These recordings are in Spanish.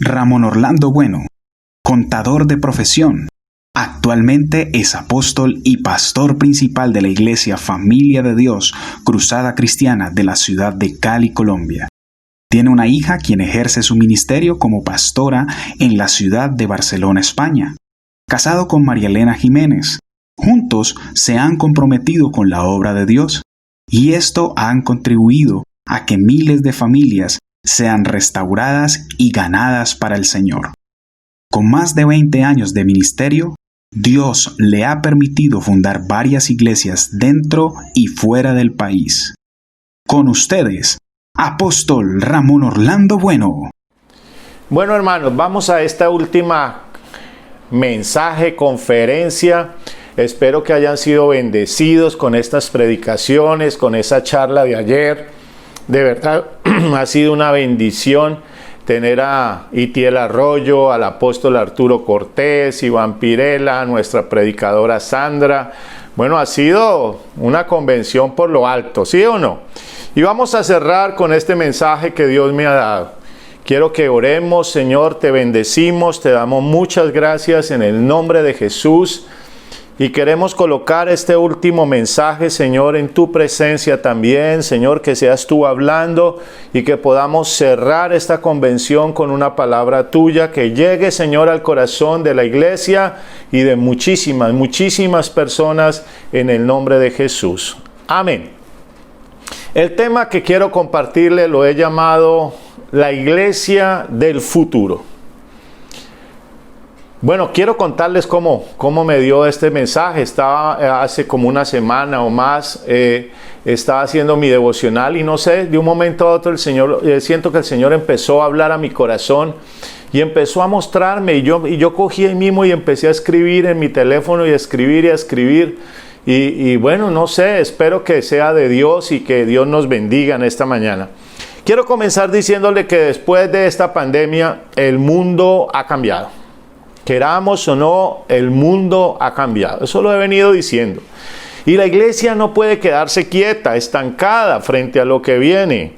Ramón Orlando Bueno, contador de profesión. Actualmente es apóstol y pastor principal de la Iglesia Familia de Dios Cruzada Cristiana de la ciudad de Cali, Colombia. Tiene una hija quien ejerce su ministerio como pastora en la ciudad de Barcelona, España. Casado con María Elena Jiménez. Juntos se han comprometido con la obra de Dios y esto han contribuido a que miles de familias sean restauradas y ganadas para el Señor. Con más de 20 años de ministerio, Dios le ha permitido fundar varias iglesias dentro y fuera del país. Con ustedes, Apóstol Ramón Orlando Bueno. Bueno, hermanos, vamos a esta última conferencia. Espero que hayan sido bendecidos con estas predicaciones, con esa charla de ayer. De verdad, ha sido una bendición tener a Itiel Arroyo, al apóstol Arturo Cortés, Iván Pirela, nuestra predicadora Sandra. Bueno, ha sido una convención por lo alto, ¿sí o no? Y vamos a cerrar con este mensaje que Dios me ha dado. Quiero que oremos. Señor, te bendecimos, te damos muchas gracias en el nombre de Jesús. Y queremos colocar este último mensaje, Señor, en tu presencia también. Señor, que seas tú hablando y que podamos cerrar esta convención con una palabra tuya que llegue, Señor, al corazón de la iglesia y de muchísimas personas en el nombre de Jesús. Amén. El tema que quiero compartirle lo he llamado la iglesia del futuro. Bueno, quiero contarles cómo me dio este mensaje. Estaba hace como una semana o más, estaba haciendo mi devocional y no sé, de un momento a otro siento que el Señor empezó a hablar a mi corazón y empezó a mostrarme y yo cogí ahí mismo y empecé a escribir en mi teléfono y a escribir. Y bueno, no sé, espero que sea de Dios y que Dios nos bendiga en esta mañana. Quiero comenzar diciéndole que después de esta pandemia el mundo ha cambiado. Queramos o no, el mundo ha cambiado. Eso lo he venido diciendo. Y la iglesia no puede quedarse quieta, estancada frente a lo que viene.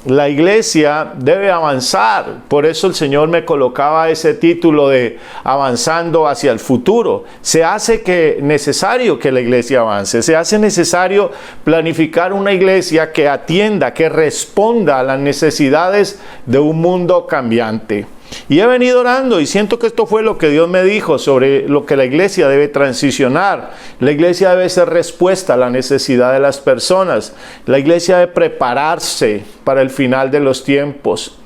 La iglesia debe avanzar. Por eso el Señor me colocaba ese título de avanzando hacia el futuro. Se hace necesario que la iglesia avance. Se hace necesario planificar una iglesia que atienda, que responda a las necesidades de un mundo cambiante. Y he venido orando y siento que esto fue lo que Dios me dijo sobre lo que la iglesia debe transicionar. La iglesia debe ser respuesta a la necesidad de las personas. La iglesia debe prepararse para el final de los tiempos.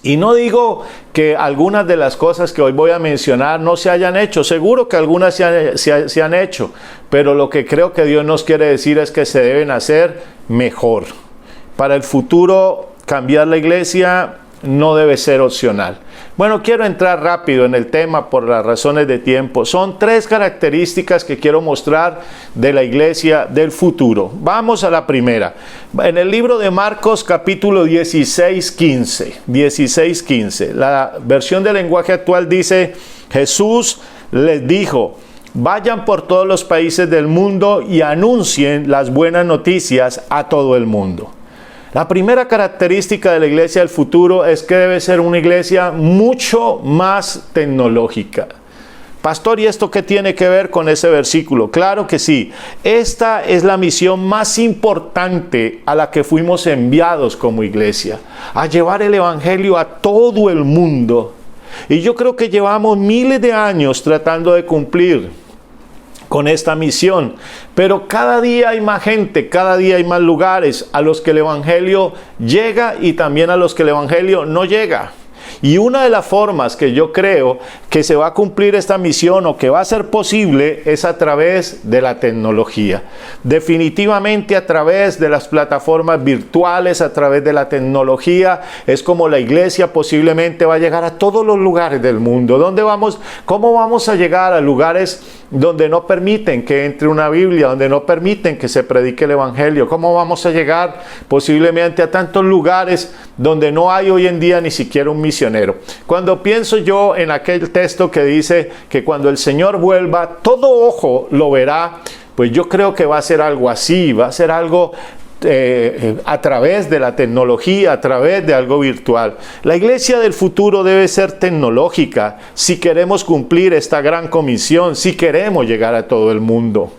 Y no digo que algunas de las cosas que hoy voy a mencionar no se hayan hecho. Seguro que algunas se han hecho. Pero lo que creo que Dios nos quiere decir es que se deben hacer mejor. Para el futuro, cambiar la iglesia no debe ser opcional. Bueno, quiero entrar rápido en el tema por las razones de tiempo. Son 3 características que quiero mostrar de la iglesia del futuro. Vamos a la primera. En el libro de Marcos, capítulo 16:15. La versión del lenguaje actual dice: Jesús les dijo: vayan por todos los países del mundo y anuncien las buenas noticias a todo el mundo. La primera característica de la iglesia del futuro es que debe ser una iglesia mucho más tecnológica. Pastor, ¿y esto qué tiene que ver con ese versículo? Claro que sí. Esta es la misión más importante a la que fuimos enviados como iglesia, a llevar el evangelio a todo el mundo. Y yo creo que llevamos miles de años tratando de cumplir con esta misión, pero cada día hay más gente, cada día hay más lugares a los que el evangelio llega y también a los que el evangelio no llega. Y una de las formas que yo creo que se va a cumplir esta misión o que va a ser posible es a través de la tecnología. Definitivamente a través de las plataformas virtuales, a través de la tecnología, es como la iglesia posiblemente va a llegar a todos los lugares del mundo. ¿Dónde vamos? ¿Cómo vamos a llegar a lugares donde no permiten que entre una Biblia, donde no permiten que se predique el evangelio? ¿Cómo vamos a llegar posiblemente a tantos lugares donde no hay hoy en día ni siquiera un misionero? Cuando pienso yo en aquel texto que dice que cuando el Señor vuelva, todo ojo lo verá, pues yo creo que va a ser algo así, va a ser algo a través de la tecnología, a través de algo virtual. La iglesia del futuro debe ser tecnológica si queremos cumplir esta gran comisión, si queremos llegar a todo el mundo.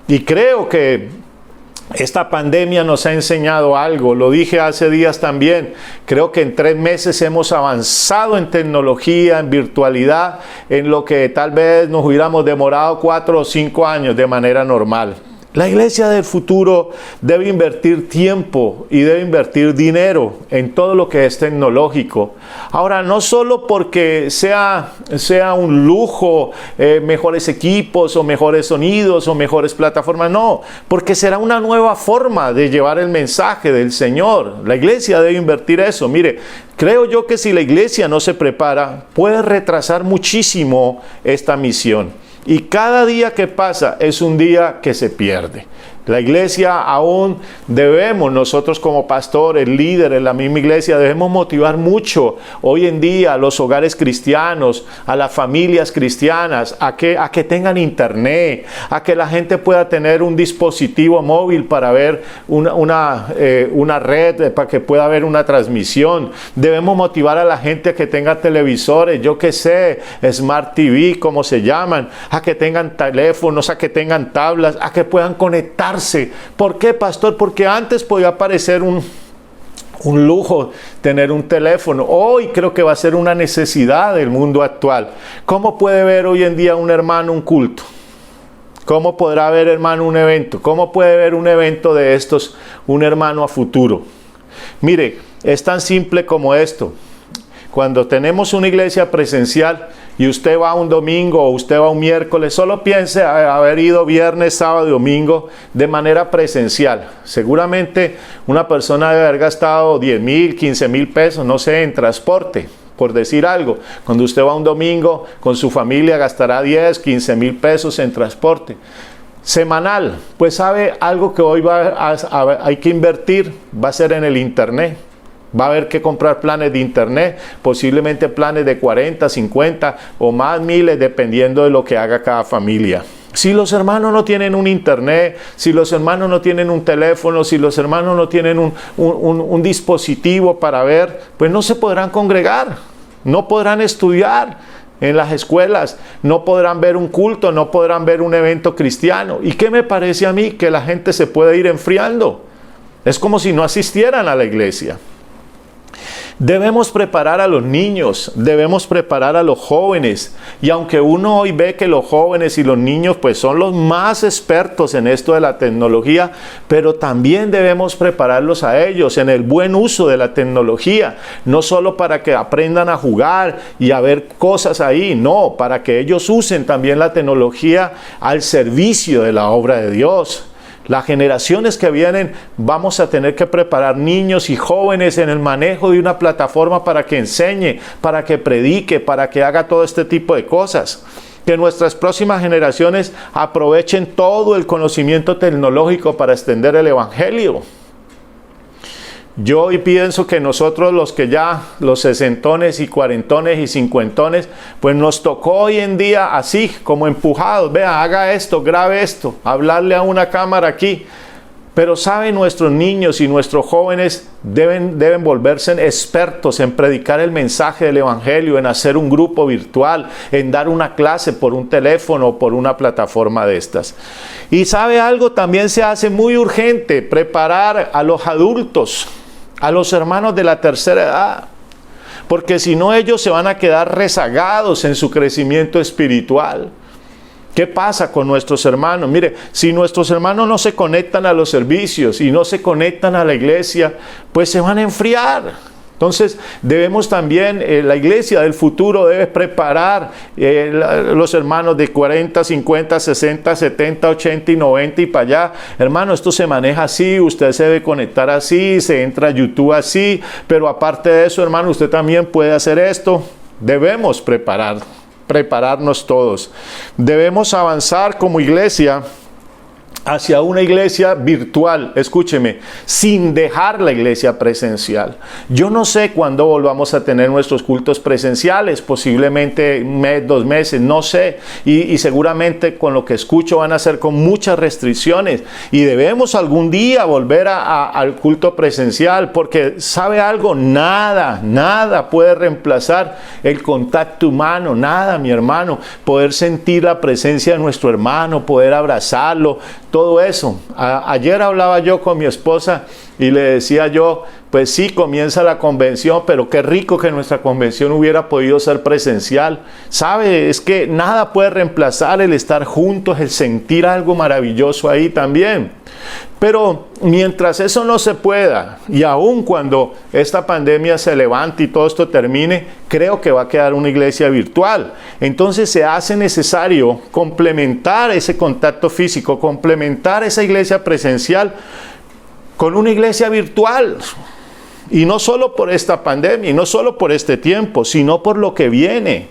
Y creo que esta pandemia nos ha enseñado algo, lo dije hace días también. Creo que en 3 meses hemos avanzado en tecnología, en virtualidad, en lo que tal vez nos hubiéramos demorado 4 o 5 años de manera normal. La iglesia del futuro debe invertir tiempo y debe invertir dinero en todo lo que es tecnológico. Ahora, no solo porque sea un lujo, mejores equipos o mejores sonidos o mejores plataformas, no, porque será una nueva forma de llevar el mensaje del Señor. La iglesia debe invertir eso. Mire, creo yo que si la iglesia no se prepara, puede retrasar muchísimo esta misión. Y cada día que pasa es un día que se pierde. La iglesia aún debemos, nosotros como pastores, líderes, la misma iglesia, debemos motivar mucho hoy en día a los hogares cristianos, a las familias cristianas, a que tengan internet, a que la gente pueda tener un dispositivo móvil para ver una red, para que pueda ver una transmisión. Debemos motivar a la gente a que tenga televisores, yo qué sé, Smart TV, como se llaman, a que tengan teléfonos, a que tengan tablas, a que puedan conectarse. ¿Por qué, pastor? Porque antes podía parecer un lujo tener un teléfono. Hoy creo que va a ser una necesidad del mundo actual. ¿Cómo puede ver hoy en día un hermano un culto? ¿Cómo podrá ver, hermano, un evento? ¿Cómo puede ver un evento de estos un hermano a futuro? Mire, es tan simple como esto. Cuando tenemos una iglesia presencial y usted va un domingo o usted va un miércoles, solo piense haber ido viernes, sábado y domingo de manera presencial. Seguramente una persona debe haber gastado 10,000, 15,000 pesos, no sé, en transporte, por decir algo. Cuando usted va un domingo con su familia gastará 10, 15,000 pesos en transporte. Semanal, pues sabe algo que hoy hay que invertir, va a ser en el internet. Va a haber que comprar planes de internet, posiblemente planes de 40, 50 o más miles, dependiendo de lo que haga cada familia. Si los hermanos no tienen un internet, si los hermanos no tienen un teléfono, si los hermanos no tienen un dispositivo para ver, pues no se podrán congregar, no podrán estudiar en las escuelas, no podrán ver un culto, no podrán ver un evento cristiano. ¿Y qué me parece a mí? Que la gente se puede ir enfriando. Es como si no asistieran a la iglesia. Debemos preparar a los niños, debemos preparar a los jóvenes. Y aunque uno hoy ve que los jóvenes y los niños pues son los más expertos en esto de la tecnología, pero también debemos prepararlos a ellos en el buen uso de la tecnología. No solo para que aprendan a jugar y a ver cosas ahí, no, para que ellos usen también la tecnología al servicio de la obra de Dios. Las generaciones que vienen vamos a tener que preparar niños y jóvenes en el manejo de una plataforma para que enseñe, para que predique, para que haga todo este tipo de cosas. Que nuestras próximas generaciones aprovechen todo el conocimiento tecnológico para extender el evangelio. Yo hoy pienso que nosotros los que ya, los sesentones y cuarentones y cincuentones, pues nos tocó hoy en día así, como empujados. Vea, haga esto, grabe esto, hablarle a una cámara aquí. Pero saben, nuestros niños y nuestros jóvenes deben volverse expertos en predicar el mensaje del evangelio, en hacer un grupo virtual, en dar una clase por un teléfono o por una plataforma de estas. Y sabe algo, también se hace muy urgente preparar a los adultos, a los hermanos de la tercera edad, porque si no ellos se van a quedar rezagados en su crecimiento espiritual. ¿Qué pasa con nuestros hermanos? Mire, si nuestros hermanos no se conectan a los servicios y no se conectan a la iglesia, pues se van a enfriar. Entonces debemos también, la iglesia del futuro debe preparar los hermanos de 40, 50, 60, 70, 80 y 90 y para allá. Hermano, esto se maneja así, usted se debe conectar así, se entra a YouTube así, pero aparte de eso, hermano, usted también puede hacer esto. Debemos prepararnos todos. Debemos avanzar como iglesia hacia una iglesia virtual, escúcheme, sin dejar la iglesia presencial. Yo no sé cuándo volvamos a tener nuestros cultos presenciales, posiblemente un mes, 2 meses, no sé, y seguramente con lo que escucho van a ser con muchas restricciones, y debemos algún día volver al culto presencial, porque ¿sabe algo? Nada puede reemplazar el contacto humano, nada, mi hermano, poder sentir la presencia de nuestro hermano, poder abrazarlo, todo eso. Ayer hablaba yo con mi esposa y le decía yo, pues sí, comienza la convención, pero qué rico que nuestra convención hubiera podido ser presencial. ¿Sabe? Es que nada puede reemplazar el estar juntos, el sentir algo maravilloso ahí también. Pero mientras eso no se pueda, y aun cuando esta pandemia se levante y todo esto termine, creo que va a quedar una iglesia virtual. Entonces se hace necesario complementar ese contacto físico, complementar esa iglesia presencial con una iglesia virtual. Y no solo por esta pandemia, y no solo por este tiempo, sino por lo que viene.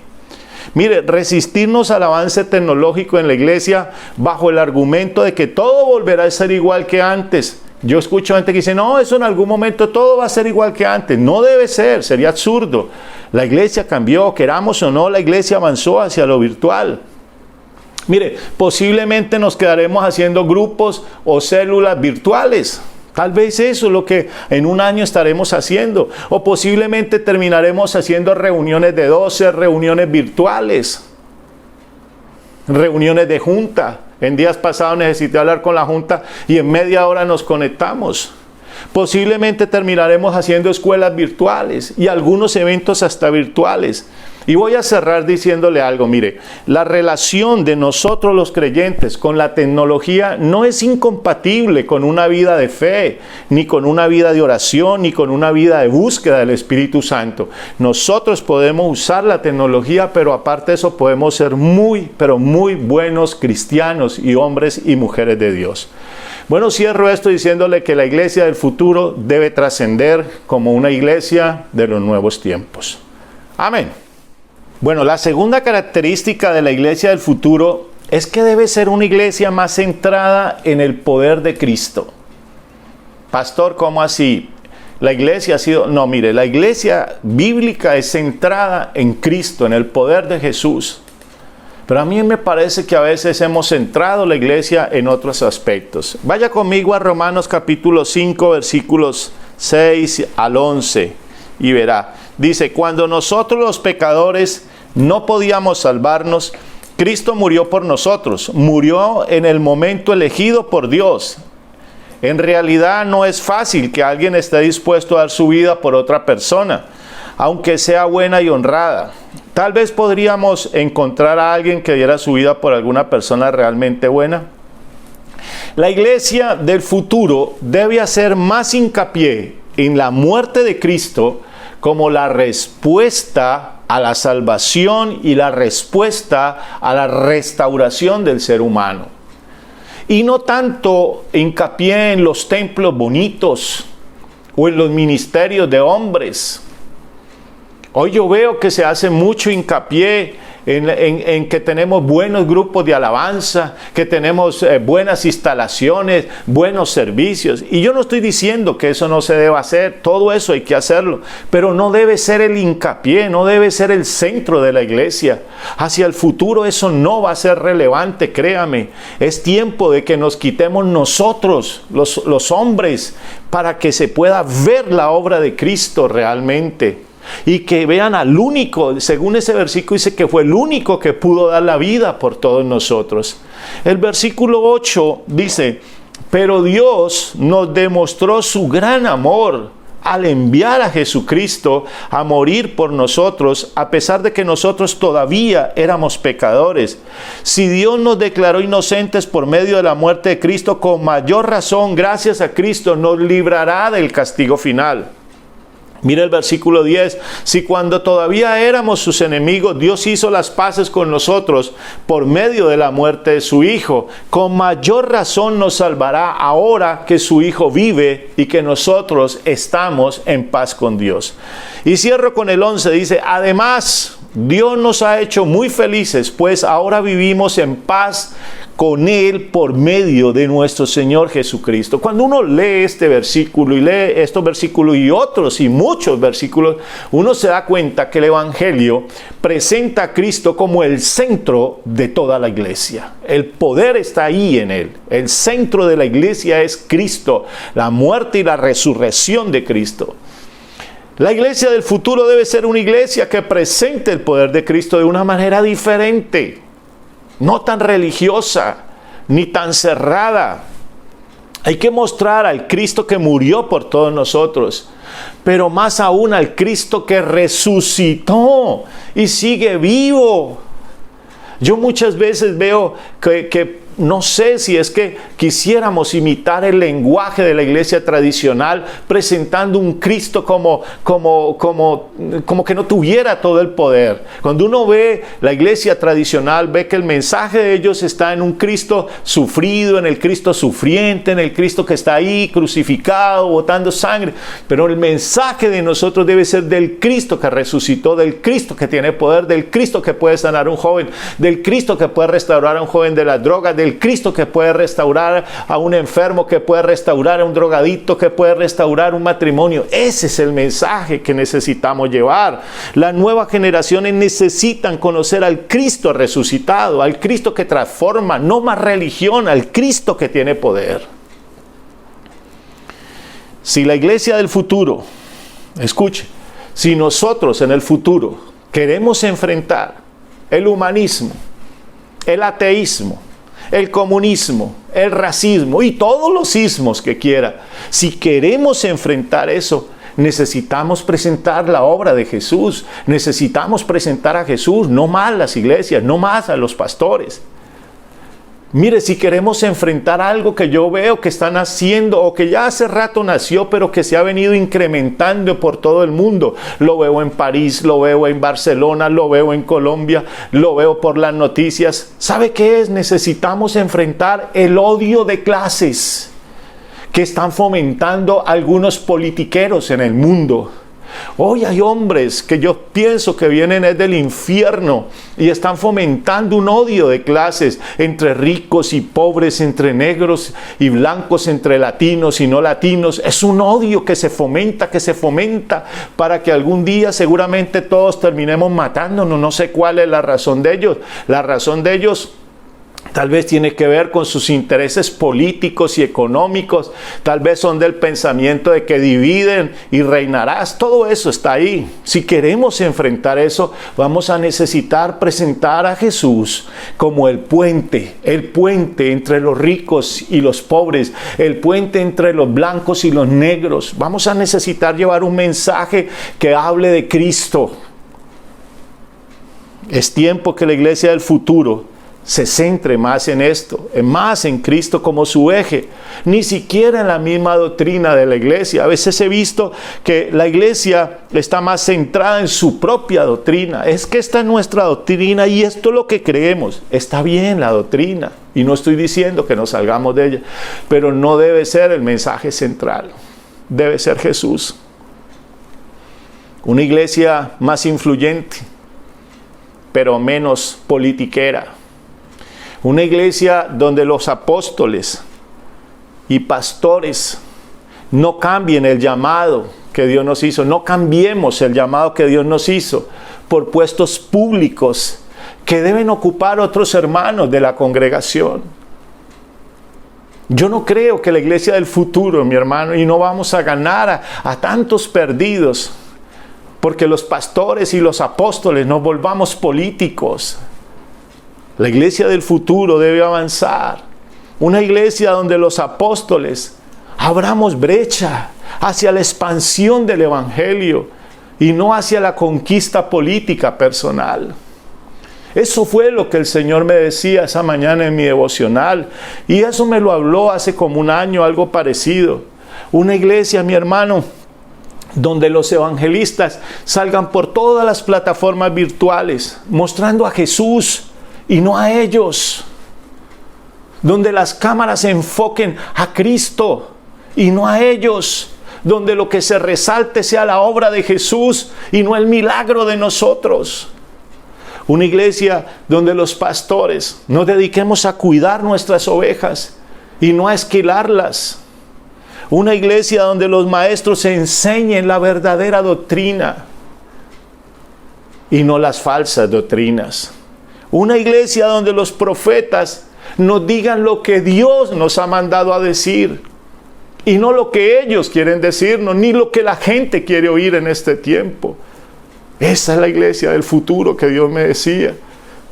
Mire, resistirnos al avance tecnológico en la iglesia bajo el argumento de que todo volverá a ser igual que antes. Yo escucho gente que dice, no, eso en algún momento todo va a ser igual que antes. No debe ser, sería absurdo. La iglesia cambió, queramos o no, la iglesia avanzó hacia lo virtual. Mire, posiblemente nos quedaremos haciendo grupos o células virtuales. Tal vez eso es lo que en un año estaremos haciendo. O posiblemente terminaremos haciendo reuniones de 12, reuniones virtuales, reuniones de junta. En días pasados necesité hablar con la junta y en media hora nos conectamos. Posiblemente terminaremos haciendo escuelas virtuales y algunos eventos hasta virtuales. Y voy a cerrar diciéndole algo, mire, la relación de nosotros los creyentes con la tecnología no es incompatible con una vida de fe, ni con una vida de oración, ni con una vida de búsqueda del Espíritu Santo. Nosotros podemos usar la tecnología, pero aparte de eso podemos ser pero muy buenos cristianos y hombres y mujeres de Dios. Bueno, cierro esto diciéndole que la iglesia del futuro debe trascender como una iglesia de los nuevos tiempos. Amén. Bueno, la segunda característica de la iglesia del futuro es que debe ser una iglesia más centrada en el poder de Cristo. Pastor, ¿cómo así? La iglesia ha sido... No, mire, la iglesia bíblica es centrada en Cristo, en el poder de Jesús. Pero a mí me parece que a veces hemos centrado la iglesia en otros aspectos. Vaya conmigo a Romanos capítulo 5, versículos 6 al 11 y verá. Dice, cuando nosotros los pecadores no podíamos salvarnos, Cristo murió por nosotros. Murió en el momento elegido por Dios. En realidad no es fácil que alguien esté dispuesto a dar su vida por otra persona, aunque sea buena y honrada. Tal vez podríamos encontrar a alguien que diera su vida por alguna persona realmente buena. La iglesia del futuro debe hacer más hincapié en la muerte de Cristo como la respuesta a la salvación y la respuesta a la restauración del ser humano. Y no tanto hincapié en los templos bonitos o en los ministerios de hombres. Hoy yo veo que se hace mucho hincapié en que tenemos buenos grupos de alabanza, que tenemos buenas instalaciones, buenos servicios. Y yo no estoy diciendo que eso no se deba hacer, todo eso hay que hacerlo, pero no debe ser el hincapié, no debe ser el centro de la iglesia. Hacia el futuro eso no va a ser relevante, créame. Es tiempo de que nos quitemos nosotros, los hombres, para que se pueda ver la obra de Cristo realmente. Y que vean al único, según ese versículo dice que fue el único que pudo dar la vida por todos nosotros. El versículo 8 dice, pero Dios nos demostró su gran amor al enviar a Jesucristo a morir por nosotros, a pesar de que nosotros todavía éramos pecadores. Si Dios nos declaró inocentes por medio de la muerte de Cristo, con mayor razón, gracias a Cristo, nos librará del castigo final. Mira el versículo 10, si cuando todavía éramos sus enemigos, Dios hizo las paces con nosotros por medio de la muerte de su Hijo, con mayor razón nos salvará ahora que su Hijo vive y que nosotros estamos en paz con Dios. Y cierro con el 11, dice, además, Dios nos ha hecho muy felices, pues ahora vivimos en paz con Él por medio de nuestro Señor Jesucristo. Cuando uno lee este versículo y lee estos versículos y otros y muchos versículos, uno se da cuenta que el Evangelio presenta a Cristo como el centro de toda la iglesia. El poder está ahí en Él. El centro de la iglesia es Cristo, la muerte y la resurrección de Cristo. La iglesia del futuro debe ser una iglesia que presente el poder de Cristo de una manera diferente, no tan religiosa, ni tan cerrada. Hay que mostrar al Cristo que murió por todos nosotros, pero más aún al Cristo que resucitó y sigue vivo. Yo muchas veces veo que no sé si es que quisiéramos imitar el lenguaje de la iglesia tradicional, presentando un Cristo como que no tuviera todo el poder. Cuando uno ve la iglesia tradicional, ve que el mensaje de ellos está en un Cristo sufrido, en el Cristo sufriente, en el Cristo que está ahí crucificado, botando sangre. Pero el mensaje de nosotros debe ser del Cristo que resucitó, del Cristo que tiene poder, del Cristo que puede sanar a un joven, del Cristo que puede restaurar a un joven de las drogas, del Cristo que puede restaurar a un enfermo, que puede restaurar a un drogadicto, que puede restaurar un matrimonio. Ese es el mensaje que necesitamos llevar. Las nuevas generaciones necesitan conocer al Cristo resucitado, al Cristo que transforma, no más religión, al Cristo que tiene poder. Si la iglesia del futuro, escuche, si nosotros en el futuro queremos enfrentar el humanismo, el ateísmo, el comunismo, el racismo y todos los ismos que quiera, si queremos enfrentar eso, necesitamos presentar la obra de Jesús, necesitamos presentar a Jesús, no más las iglesias, no más a los pastores. Mire, si queremos enfrentar algo que yo veo que están haciendo o que ya hace rato nació, pero que se ha venido incrementando por todo el mundo. Lo veo en París, lo veo en Barcelona, lo veo en Colombia, lo veo por las noticias. ¿Sabe qué es? Necesitamos enfrentar el odio de clases que están fomentando algunos politiqueros en el mundo. Hoy hay hombres que yo pienso que vienen del infierno y están fomentando un odio de clases entre ricos y pobres, entre negros y blancos, entre latinos y no latinos. Es un odio que se fomenta para que algún día seguramente todos terminemos matándonos. No sé cuál es la razón de ellos. La razón de ellos tal vez tiene que ver con sus intereses políticos y económicos. Tal vez son del pensamiento de que dividen y reinarás. Todo eso está ahí. Si queremos enfrentar eso, vamos a necesitar presentar a Jesús como el puente entre los ricos y los pobres, el puente entre los blancos y los negros. Vamos a necesitar llevar un mensaje que hable de Cristo. Es tiempo que la iglesia del futuro se centre más en esto, más en Cristo como su eje, ni siquiera en la misma doctrina de la iglesia. A veces he visto que la iglesia está más centrada en su propia doctrina. Es que esta es nuestra doctrina y esto es lo que creemos. Está bien la doctrina y no estoy diciendo que nos salgamos de ella, pero no debe ser el mensaje central. Debe ser Jesús. Una iglesia más influyente, pero menos politiquera. Una iglesia donde los apóstoles y pastores no cambien el llamado que Dios nos hizo. No cambiemos el llamado que Dios nos hizo por puestos públicos que deben ocupar otros hermanos de la congregación. Yo no creo que la iglesia del futuro, mi hermano, y no vamos a ganar a tantos perdidos porque los pastores y los apóstoles nos volvamos políticos. La iglesia del futuro debe avanzar. Una iglesia donde los apóstoles abramos brecha hacia la expansión del evangelio y no hacia la conquista política personal. Eso fue lo que el Señor me decía esa mañana en mi devocional. Y eso me lo habló hace como un año, algo parecido. Una iglesia, mi hermano, donde los evangelistas salgan por todas las plataformas virtuales mostrando a Jesús y no a ellos, donde las cámaras se enfoquen a Cristo y no a ellos, donde lo que se resalte sea la obra de Jesús y no el milagro de nosotros. Una iglesia donde los pastores nos dediquemos a cuidar nuestras ovejas y no a esquilarlas. Una iglesia donde los maestros enseñen la verdadera doctrina y no las falsas doctrinas. Una iglesia donde los profetas nos digan lo que Dios nos ha mandado a decir y no lo que ellos quieren decirnos, ni lo que la gente quiere oír en este tiempo. Esa es la iglesia del futuro que Dios me decía,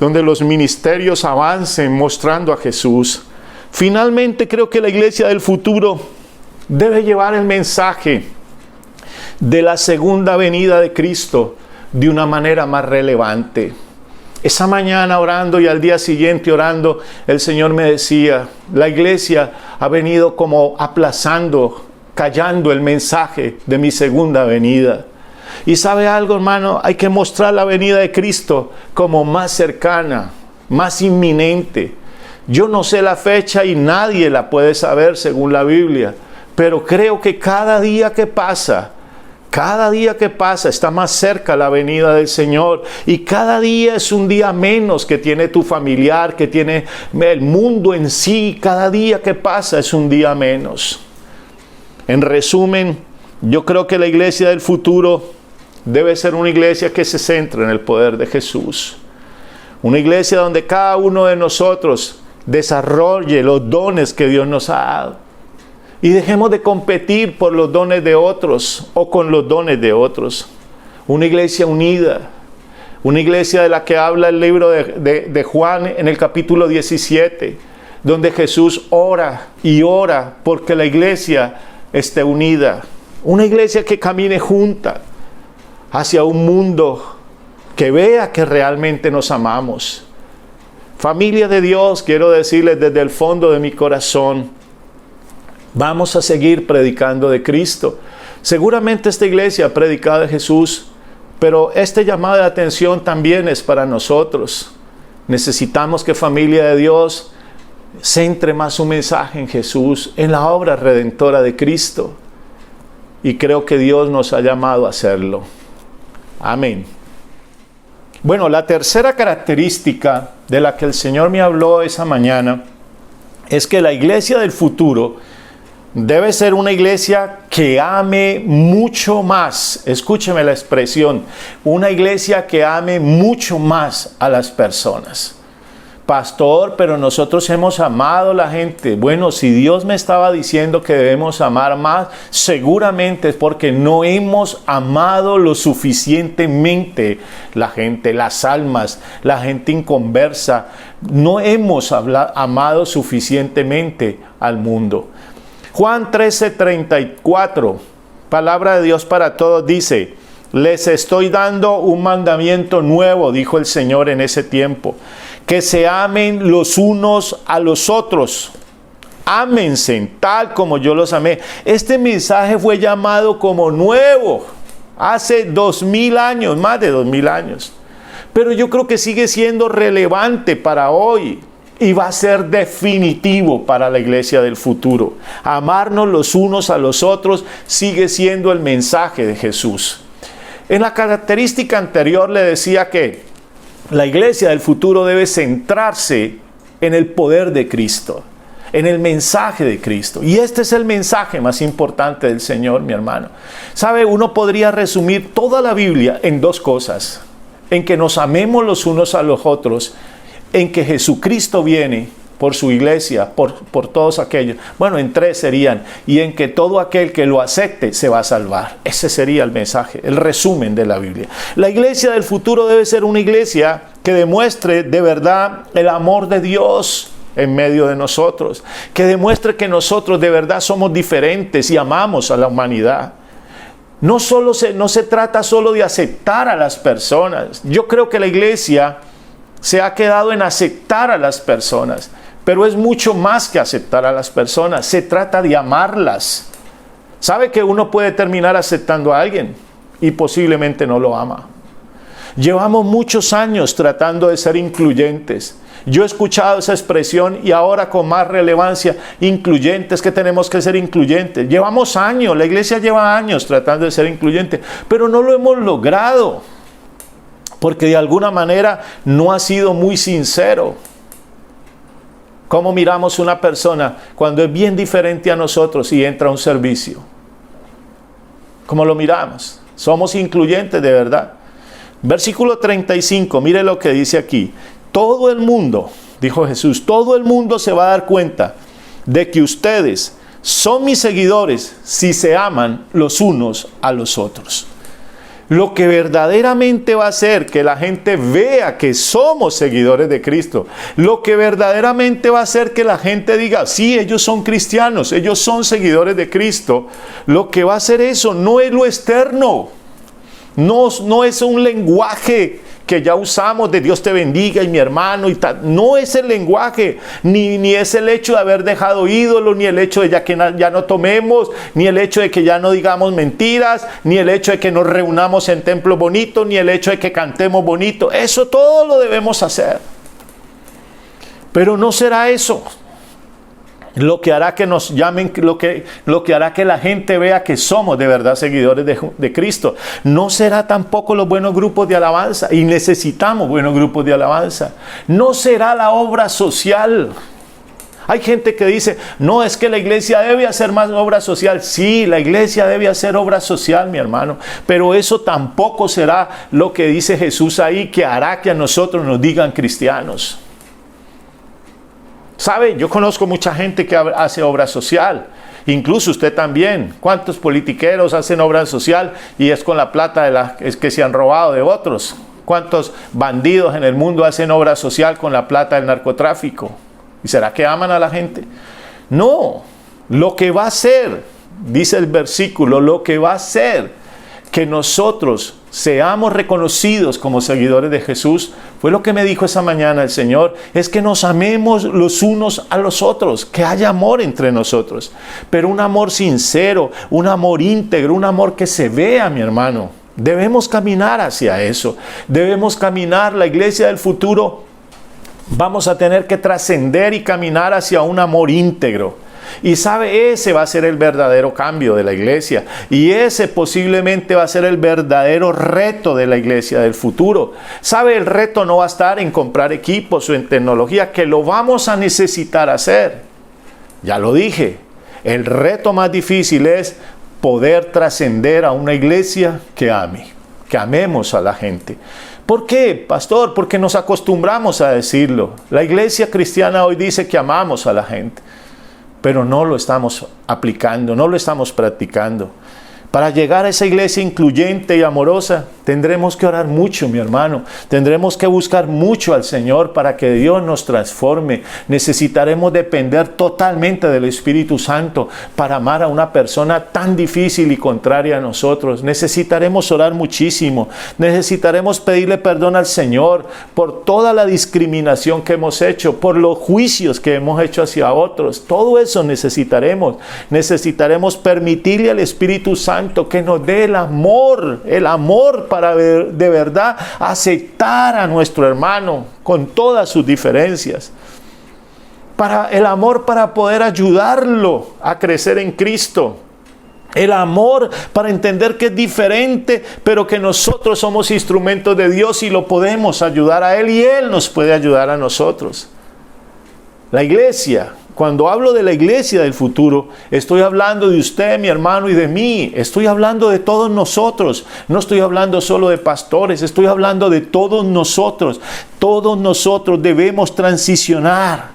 donde los ministerios avancen mostrando a Jesús. Finalmente creo que la iglesia del futuro debe llevar el mensaje de la segunda venida de Cristo de una manera más relevante. Esa mañana orando y al día siguiente orando, el Señor me decía, la iglesia ha venido como aplazando, callando el mensaje de mi segunda venida. Y ¿sabe algo, hermano? Hay que mostrar la venida de Cristo como más cercana, más inminente. Yo no sé la fecha y nadie la puede saber según la Biblia, pero creo que cada día que pasa está más cerca la venida del Señor, y cada día es un día menos que tiene tu familiar, que tiene el mundo en sí. Cada día que pasa es un día menos. En resumen, yo creo que la iglesia del futuro debe ser una iglesia que se centre en el poder de Jesús. Una iglesia donde cada uno de nosotros desarrolle los dones que Dios nos ha dado. Y dejemos de competir por los dones de otros o con los dones de otros. Una iglesia unida. Una iglesia de la que habla el libro de Juan en el capítulo 17. Donde Jesús ora y ora porque la iglesia esté unida. Una iglesia que camine junta hacia un mundo que vea que realmente nos amamos. Familia de Dios, quiero decirles desde el fondo de mi corazón, vamos a seguir predicando de Cristo. Seguramente esta iglesia ha predicado de Jesús, pero este llamado de atención también es para nosotros. Necesitamos que familia de Dios centre más su mensaje en Jesús, en la obra redentora de Cristo. Y creo que Dios nos ha llamado a hacerlo. Amén. Bueno, la tercera característica de la que el Señor me habló esa mañana es que la iglesia del futuro debe ser una iglesia que ame mucho más. Escúcheme la expresión. Una iglesia que ame mucho más a las personas. Pastor, pero nosotros hemos amado a la gente. Bueno, si Dios me estaba diciendo que debemos amar más, seguramente es porque no hemos amado lo suficientemente la gente, las almas, la gente inconversa. No hemos amado suficientemente al mundo. Juan 13:34, palabra de Dios para todos, dice: les estoy dando un mandamiento nuevo, dijo el Señor en ese tiempo, que se amen los unos a los otros. Ámense tal como yo los amé. Este mensaje fue llamado como nuevo hace 2000 años, más de 2000 años. Pero yo creo que sigue siendo relevante para hoy y va a ser definitivo para la iglesia del futuro. Amarnos los unos a los otros sigue siendo el mensaje de Jesús. En la característica anterior le decía que la iglesia del futuro debe centrarse en el poder de Cristo, en el mensaje de Cristo. Y este es el mensaje más importante del Señor, mi hermano. ¿Sabe? Uno podría resumir toda la Biblia en dos cosas: en que nos amemos los unos a los otros, en que Jesucristo viene por su iglesia, por todos aquellos. Bueno, en tres serían: y en que todo aquel que lo acepte se va a salvar. Ese sería el mensaje, el resumen de la Biblia. La iglesia del futuro debe ser una iglesia que demuestre de verdad el amor de Dios en medio de nosotros, que demuestre que nosotros de verdad somos diferentes y amamos a la humanidad. No se trata solo de aceptar a las personas. Yo creo que la iglesia se ha quedado en aceptar a las personas, pero es mucho más que aceptar a las personas. Se trata de amarlas. ¿Sabe que uno puede terminar aceptando a alguien y posiblemente no lo ama? Llevamos muchos años tratando de ser incluyentes. Yo he escuchado esa expresión y ahora con más relevancia: incluyentes, que tenemos que ser incluyentes. Llevamos años, la iglesia lleva años tratando de ser incluyente, pero no lo hemos logrado. porque de alguna manera no ha sido muy sincero. ¿Cómo miramos una persona cuando es bien diferente a nosotros y entra a un servicio? ¿Cómo lo miramos? Somos incluyentes de verdad. Versículo 35, mire lo que dice aquí. Todo el mundo, dijo Jesús, todo el mundo se va a dar cuenta de que ustedes son mis seguidores si se aman los unos a los otros. Lo que verdaderamente va a hacer que la gente vea que somos seguidores de Cristo, lo que verdaderamente va a hacer que la gente diga, sí, ellos son cristianos, ellos son seguidores de Cristo, lo que va a hacer eso no es lo externo, no es un lenguaje que ya usamos de Dios te bendiga y mi hermano y tal. No es el lenguaje, ni es el hecho de haber dejado ídolos, ni el hecho de ya no tomemos, ni el hecho de que ya no digamos mentiras, ni el hecho de que nos reunamos en templos bonitos, ni el hecho de que cantemos bonito. Eso todo lo debemos hacer. Pero no será eso lo que hará que nos llamen, lo que hará que la gente vea que somos de verdad seguidores de Cristo. No será tampoco los buenos grupos de alabanza, y necesitamos buenos grupos de alabanza. No será la obra social. Hay gente que dice, no, es que la iglesia debe hacer más obra social. Sí, la iglesia debe hacer obra social, mi hermano, pero eso tampoco será lo que dice Jesús ahí, que hará que a nosotros nos digan cristianos. ¿Sabe? Yo conozco mucha gente que hace obra social, incluso usted también. ¿Cuántos politiqueros hacen obra social y es con la plata que se han robado de otros? ¿Cuántos bandidos en el mundo hacen obra social con la plata del narcotráfico? ¿Y será que aman a la gente? No, lo que va a ser, dice el versículo, lo que va a ser que nosotros seamos reconocidos como seguidores de Jesús, fue lo que me dijo esa mañana el Señor, es que nos amemos los unos a los otros, que haya amor entre nosotros, pero un amor sincero, un amor íntegro, un amor que se vea, mi hermano. Debemos caminar hacia eso, debemos caminar. La iglesia del futuro, vamos a tener que trascender y caminar hacia un amor íntegro. Y sabe, ese va a ser el verdadero cambio de la iglesia. Y ese posiblemente va a ser el verdadero reto de la iglesia del futuro. Sabe, el reto no va a estar en comprar equipos o en tecnología, que lo vamos a necesitar hacer. Ya lo dije, el reto más difícil es poder trascender a una iglesia que ame, que amemos a la gente. ¿Por qué, pastor? Porque nos acostumbramos a decirlo. La iglesia cristiana hoy dice que amamos a la gente, pero no lo estamos aplicando, no lo estamos practicando. Para llegar a esa iglesia incluyente y amorosa, tendremos que orar mucho, mi hermano. Tendremos que buscar mucho al Señor para que Dios nos transforme. Necesitaremos depender totalmente del Espíritu Santo para amar a una persona tan difícil y contraria a nosotros. Necesitaremos orar muchísimo. Necesitaremos pedirle perdón al Señor por toda la discriminación que hemos hecho, por los juicios que hemos hecho hacia otros. Todo eso necesitaremos. Necesitaremos permitirle al Espíritu Santo que nos dé el amor para de verdad aceptar a nuestro hermano con todas sus diferencias, el amor para poder ayudarlo a crecer en Cristo, el amor para entender que es diferente, pero que nosotros somos instrumentos de Dios y lo podemos ayudar a Él y Él nos puede ayudar a nosotros. La iglesia, cuando hablo de la iglesia del futuro, estoy hablando de usted, mi hermano, y de mí. Estoy hablando de todos nosotros. No estoy hablando solo de pastores, estoy hablando de todos nosotros. Todos nosotros debemos transicionar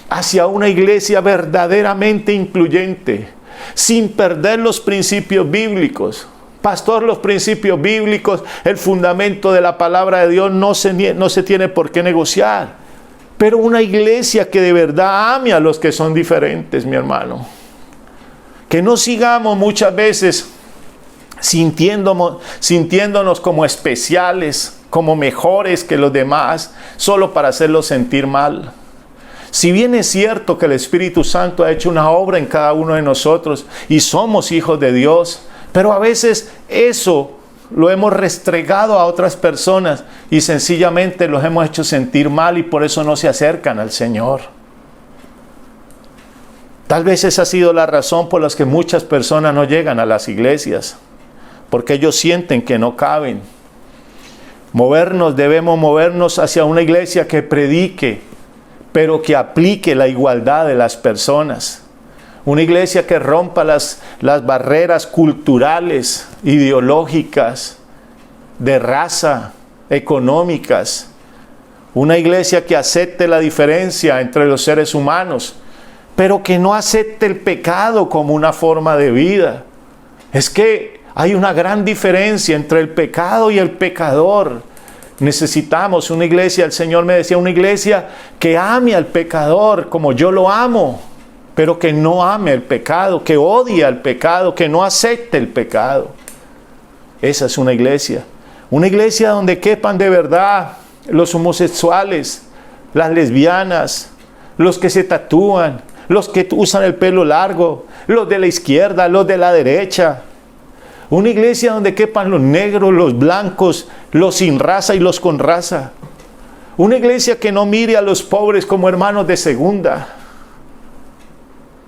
hacia una iglesia verdaderamente incluyente, sin perder los principios bíblicos. Pastor, los principios bíblicos, el fundamento de la palabra de Dios no se tiene por qué negociar. Pero una iglesia que de verdad ame a los que son diferentes, mi hermano. Que no sigamos muchas veces sintiéndonos como especiales, como mejores que los demás, solo para hacerlos sentir mal. Si bien es cierto que el Espíritu Santo ha hecho una obra en cada uno de nosotros y somos hijos de Dios, pero a veces eso lo hemos restregado a otras personas y sencillamente los hemos hecho sentir mal y por eso no se acercan al Señor. Tal vez esa ha sido la razón por la que muchas personas no llegan a las iglesias, porque ellos sienten que no caben. Debemos movernos hacia una iglesia que predique, pero que aplique la igualdad de las personas. Una iglesia que rompa las barreras culturales, ideológicas, de raza, económicas. Una iglesia que acepte la diferencia entre los seres humanos, pero que no acepte el pecado como una forma de vida. Es que hay una gran diferencia entre el pecado y el pecador. Necesitamos una iglesia, el Señor me decía, una iglesia que ame al pecador como yo lo amo, pero que no ame el pecado, que odie al pecado, que no acepte el pecado. Esa es una iglesia donde quepan de verdad los homosexuales, las lesbianas, los que se tatúan, los que usan el pelo largo, los de la izquierda, los de la derecha. Una iglesia donde quepan los negros, los blancos, los sin raza y los con raza. Una iglesia que no mire a los pobres como hermanos de segunda.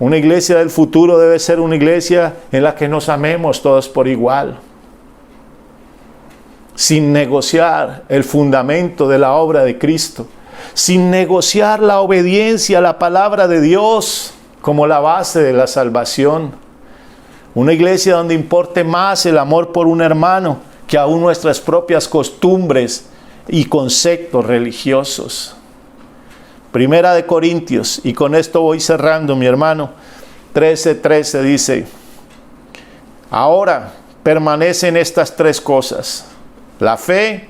Una iglesia del futuro debe ser una iglesia en la que nos amemos todos por igual, sin negociar el fundamento de la obra de Cristo, sin negociar la obediencia a la palabra de Dios como la base de la salvación. Una iglesia donde importe más el amor por un hermano que aún nuestras propias costumbres y conceptos religiosos. Primera de Corintios, y con esto voy cerrando, mi hermano, 13:13 dice: ahora permanecen estas tres cosas: la fe,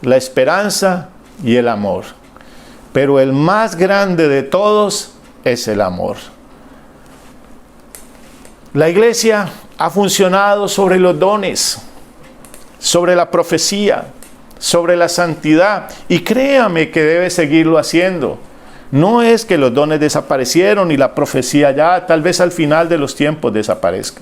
la esperanza y el amor. Pero el más grande de todos es el amor. La iglesia ha funcionado sobre los dones, sobre la profecía, sobre la santidad, y créame que debe seguirlo haciendo. No es que los dones desaparecieron y la profecía ya tal vez al final de los tiempos desaparezca.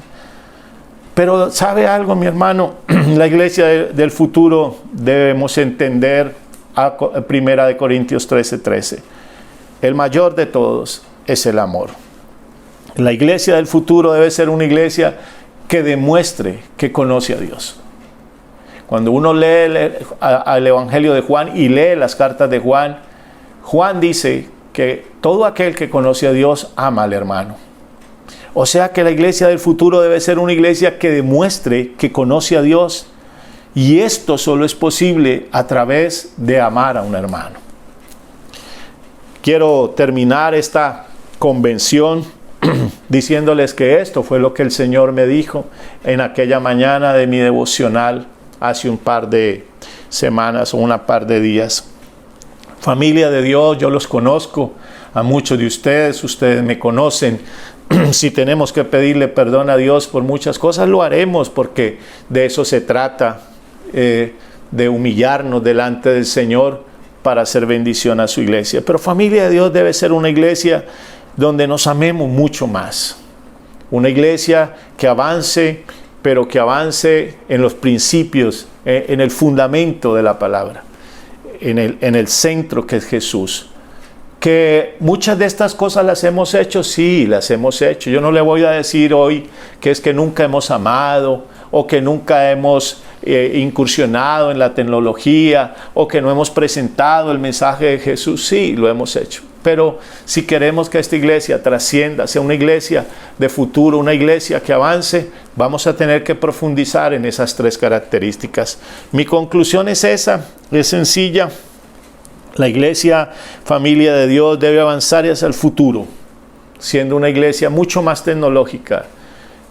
Pero ¿sabe algo, mi hermano? La iglesia del futuro debemos entender a 1 Corintios 13:13. El mayor de todos es el amor. La iglesia del futuro debe ser una iglesia que demuestre que conoce a Dios. Cuando uno lee el Evangelio de Juan y lee las cartas de Juan, Juan dice que todo aquel que conoce a Dios ama al hermano. O sea que la iglesia del futuro debe ser una iglesia que demuestre que conoce a Dios, y esto solo es posible a través de amar a un hermano. Quiero terminar esta convención diciéndoles que esto fue lo que el Señor me dijo en aquella mañana de mi devocional hace un par de semanas o un par de días. Familia de Dios, yo los conozco, a muchos de ustedes me conocen. Si tenemos que pedirle perdón a Dios por muchas cosas, lo haremos, porque de eso se trata, de humillarnos delante del Señor para hacer bendición a su iglesia. Pero familia de Dios debe ser una iglesia donde nos amemos mucho más. Una iglesia que avance, pero que avance en los principios, en el fundamento de la palabra, en el centro que es Jesús. Que muchas de estas cosas las hemos hecho, sí, las hemos hecho. Yo no le voy a decir hoy que es que nunca hemos amado, o que nunca hemos incursionado en la tecnología, o que no hemos presentado el mensaje de Jesús. Sí, lo hemos hecho. Pero si queremos que esta iglesia trascienda, sea una iglesia de futuro, una iglesia que avance, vamos a tener que profundizar en esas tres características. Mi conclusión es esa, es sencilla. La iglesia, familia de Dios, debe avanzar hacia el futuro, siendo una iglesia mucho más tecnológica,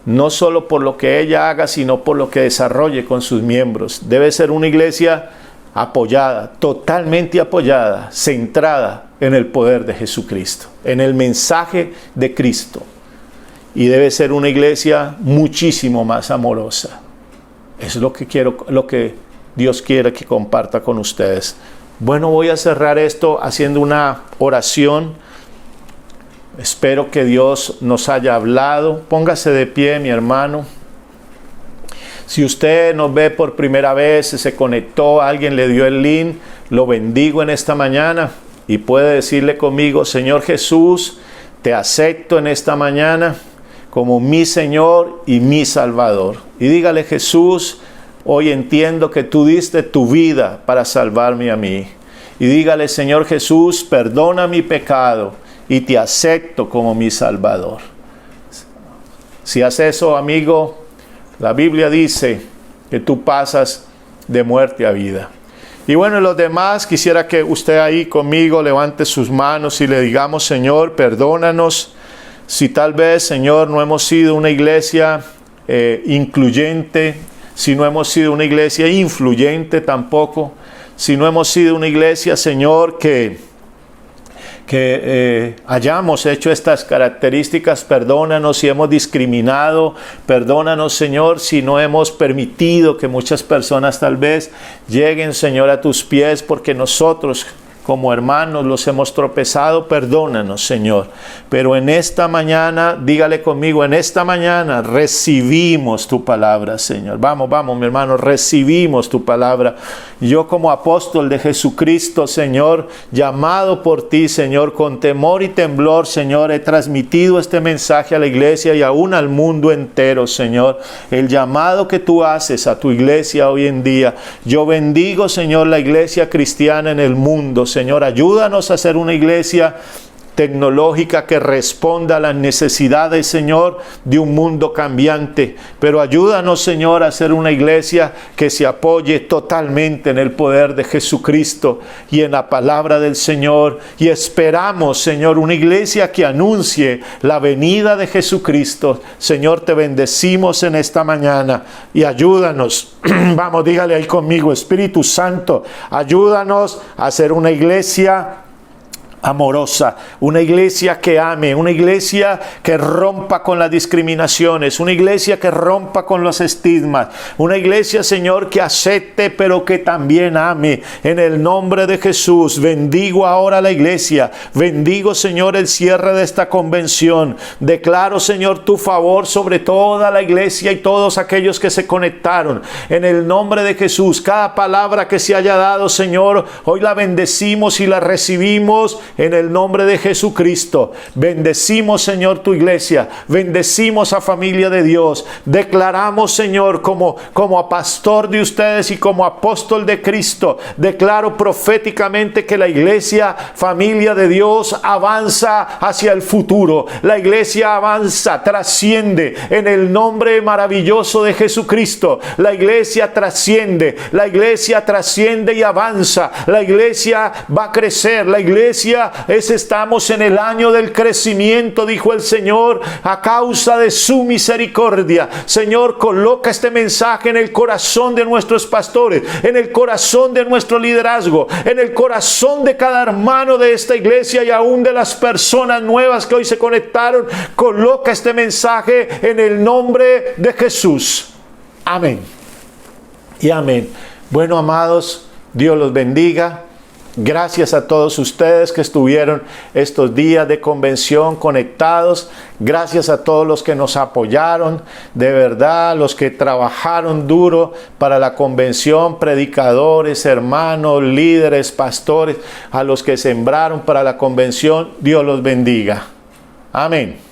no solo por lo que ella haga, sino por lo que desarrolle con sus miembros. Debe ser una iglesia apoyada, totalmente apoyada, centrada en el poder de Jesucristo, en el mensaje de Cristo. Y debe ser una iglesia muchísimo más amorosa. Es lo que Dios quiere que comparta con ustedes. Bueno, voy a cerrar esto haciendo una oración. Espero que Dios nos haya hablado. Póngase de pie, mi hermano. Si usted nos ve por primera vez, se conectó, alguien le dio el link, lo bendigo en esta mañana y puede decirle conmigo: Señor Jesús, te acepto en esta mañana como mi Señor y mi Salvador. Y dígale: Jesús, hoy entiendo que tú diste tu vida para salvarme a mí. Y dígale, Señor Jesús, perdona mi pecado y te acepto como mi Salvador. Si haces eso, amigo, la Biblia dice que tú pasas de muerte a vida. Y bueno, los demás, quisiera que usted ahí conmigo levante sus manos y le digamos, Señor, perdónanos si tal vez, Señor, no hemos sido una iglesia incluyente, si no hemos sido una iglesia influyente tampoco, si no hemos sido una iglesia, Señor, que hayamos hecho estas características. Perdónanos si hemos discriminado, perdónanos, Señor, si no hemos permitido que muchas personas tal vez lleguen, Señor, a tus pies porque nosotros como hermanos los hemos tropezado. Perdónanos, Señor. Pero en esta mañana, dígale conmigo, en esta mañana recibimos tu palabra, Señor. Vamos, mi hermano, recibimos tu palabra. Yo como apóstol de Jesucristo, Señor, llamado por ti, Señor, con temor y temblor, Señor, he transmitido este mensaje a la iglesia y aún al mundo entero, Señor. El llamado que tú haces a tu iglesia hoy en día. Yo bendigo, Señor, la iglesia cristiana en el mundo. Señor, ayúdanos a ser una iglesia tecnológica que responda a las necesidades, Señor, de un mundo cambiante. Pero ayúdanos, Señor, a ser una iglesia que se apoye totalmente en el poder de Jesucristo y en la palabra del Señor. Y esperamos, Señor, una iglesia que anuncie la venida de Jesucristo. Señor, te bendecimos en esta mañana y ayúdanos. Vamos, dígale ahí conmigo, Espíritu Santo, ayúdanos a ser una iglesia amorosa, una iglesia que ame, una iglesia que rompa con las discriminaciones, una iglesia que rompa con los estigmas, una iglesia, Señor, que acepte pero que también ame. En el nombre de Jesús, bendigo ahora la iglesia, bendigo, Señor, el cierre de esta convención. Declaro, Señor, tu favor sobre toda la iglesia y todos aquellos que se conectaron. En el nombre de Jesús, cada palabra que se haya dado, Señor, hoy la bendecimos y la recibimos en el nombre de Jesucristo. Bendecimos, Señor, tu iglesia. Bendecimos a Familia de Dios. Declaramos, Señor, como pastor de ustedes y como apóstol de Cristo, declaro proféticamente que la iglesia, Familia de Dios, avanza hacia el futuro. La iglesia avanza, trasciende en el nombre maravilloso de Jesucristo. La iglesia trasciende y avanza. La iglesia va a crecer. La iglesia estamos en el año del crecimiento, dijo el Señor, a causa de su misericordia. Señor, coloca este mensaje en el corazón de nuestros pastores, en el corazón de nuestro liderazgo, en el corazón de cada hermano de esta iglesia y aún de las personas nuevas que hoy se conectaron. Coloca este mensaje en el nombre de Jesús. Amén y amén. Bueno, amados, Dios los bendiga. Gracias a todos ustedes que estuvieron estos días de convención conectados. Gracias a todos los que nos apoyaron, de verdad, los que trabajaron duro para la convención, predicadores, hermanos, líderes, pastores, a los que sembraron para la convención. Dios los bendiga. Amén.